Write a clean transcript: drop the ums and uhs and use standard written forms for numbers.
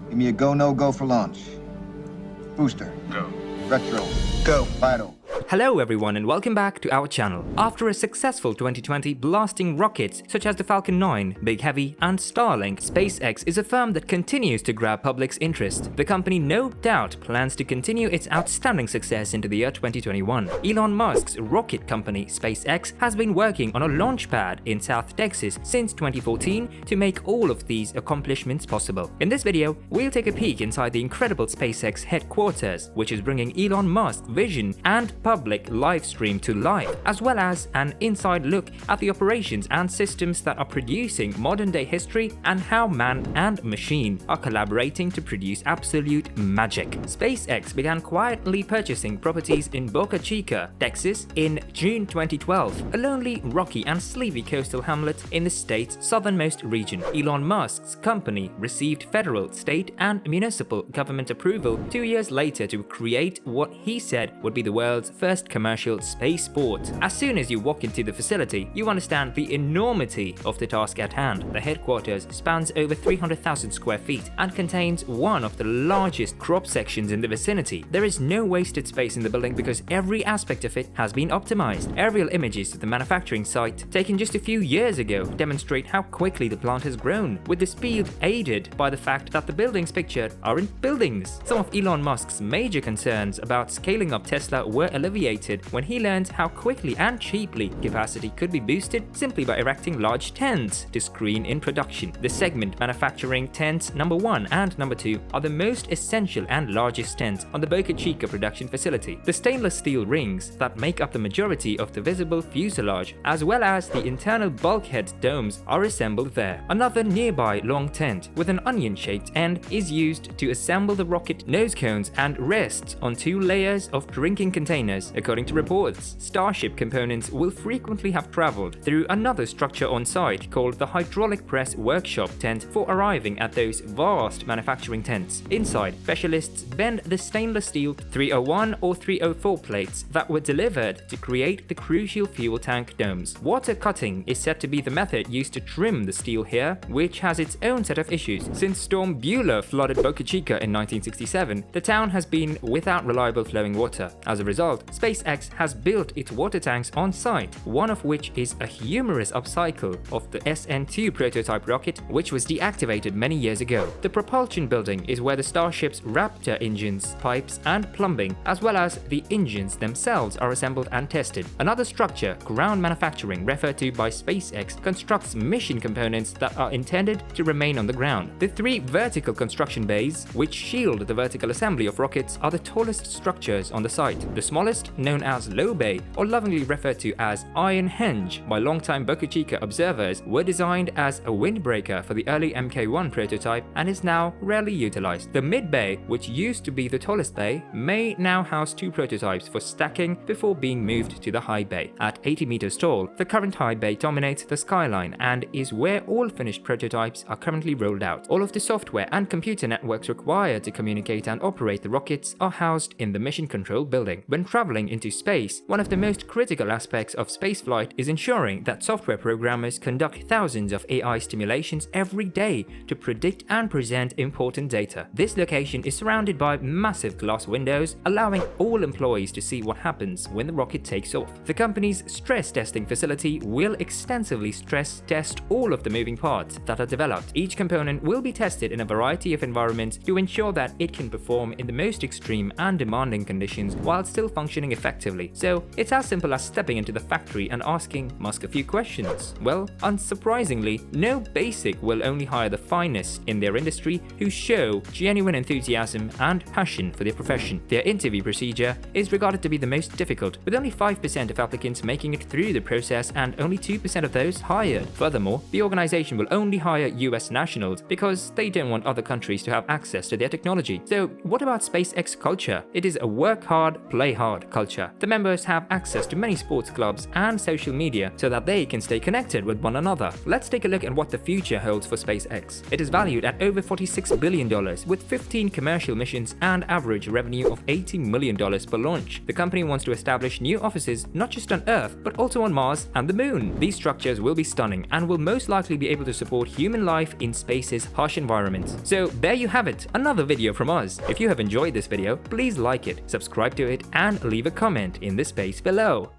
Give me a go, no go for launch. Booster. Go. Retro. Go. Vital. Hello everyone and welcome back to our channel. After a successful 2020 blasting rockets such as the Falcon 9, Big Heavy and Starlink, SpaceX is a firm that continues to grab public's interest. The company no doubt plans to continue its outstanding success into the year 2021. Elon Musk's rocket company SpaceX has been working on a launch pad in South Texas since 2014 to make all of these accomplishments possible. In this video, we'll take a peek inside the incredible SpaceX headquarters, which is bringing Elon Musk's vision and public live stream to life, as well as an inside look at the operations and systems that are producing modern-day history and how man and machine are collaborating to produce absolute magic. SpaceX began quietly purchasing properties in Boca Chica, Texas in June 2012, a lonely, rocky and sleepy coastal hamlet in the state's southernmost region. Elon Musk's company received federal, state and municipal government approval 2 years later to create what he said would be the world's first commercial spaceport. As soon as you walk into the facility, you understand the enormity of the task at hand. The headquarters spans over 300,000 square feet and contains one of the largest crop sections in the vicinity. There is no wasted space in the building because every aspect of it has been optimized. Aerial images of the manufacturing site, taken just a few years ago, demonstrate how quickly the plant has grown, with the speed aided by the fact that the buildings pictured aren't buildings. Some of Elon Musk's major concerns about scaling up Tesla were alleviated when he learned how quickly and cheaply capacity could be boosted simply by erecting large tents to screen in production. The segment manufacturing tents number 1 and number 2 are the most essential and largest tents on the Boca Chica production facility. The stainless steel rings that make up the majority of the visible fuselage, as well as the internal bulkhead domes, are assembled there. Another nearby long tent with an onion-shaped end is used to assemble the rocket nose cones and rests on 2 layers of drinking containers. According to reports, Starship components will frequently have traveled through another structure on site called the hydraulic press workshop tent for arriving at those vast manufacturing tents. Inside, specialists bend the stainless steel 301 or 304 plates that were delivered to create the crucial fuel tank domes. Water cutting is said to be the method used to trim the steel here, which has its own set of issues. Since Storm Beulah flooded Boca Chica in 1967, the town has been without reliable flowing water. As a result, SpaceX has built its water tanks on site, one of which is a humorous upcycle of the SN2 prototype rocket, which was deactivated many years ago. The propulsion building is where the Starship's Raptor engines, pipes and plumbing, as well as the engines themselves, are assembled and tested. Another structure, ground manufacturing, referred to by SpaceX, constructs mission components that are intended to remain on the ground. The 3 vertical construction bays, which shield the vertical assembly of rockets, are the tallest structures on the site. The smallest, known as Low Bay, or lovingly referred to as Iron Henge by longtime Boca Chica observers, were designed as a windbreaker for the early Mk1 prototype and is now rarely utilized. The Mid Bay, which used to be the tallest bay, may now house 2 prototypes for stacking before being moved to the High Bay. At 80 meters tall, the current High Bay dominates the skyline and is where all finished prototypes are currently rolled out. All of the software and computer networks required to communicate and operate the rockets are housed in the Mission Control building. When traveling into space, one of the most critical aspects of spaceflight is ensuring that software programmers conduct thousands of AI simulations every day to predict and present important data. This location is surrounded by massive glass windows, allowing all employees to see what happens when the rocket takes off. The company's stress testing facility will extensively stress test all of the moving parts that are developed. Each component will be tested in a variety of environments to ensure that it can perform in the most extreme and demanding conditions while still functioning effectively. So it's as simple as stepping into the factory and asking Musk a few questions. Well, unsurprisingly, no basic will only hire the finest in their industry who show genuine enthusiasm and passion for their profession. Their interview procedure is regarded to be the most difficult, with only 5% of applicants making it through the process and only 2% of those hired. Furthermore, the organization will only hire US nationals because they don't want other countries to have access to their technology. So what about SpaceX culture? It is a work hard, play hard. squad culture. The members have access to many sports clubs and social media so that they can stay connected with one another. Let's take a look at what the future holds for SpaceX. It is valued at over $46 billion with 15 commercial missions and average revenue of $80 million per launch. The company wants to establish new offices not just on Earth but also on Mars and the Moon. These structures will be stunning and will most likely be able to support human life in space's harsh environments. So there you have it, another video from us. If you have enjoyed this video, please like it, subscribe to it, and leave a comment in the space below.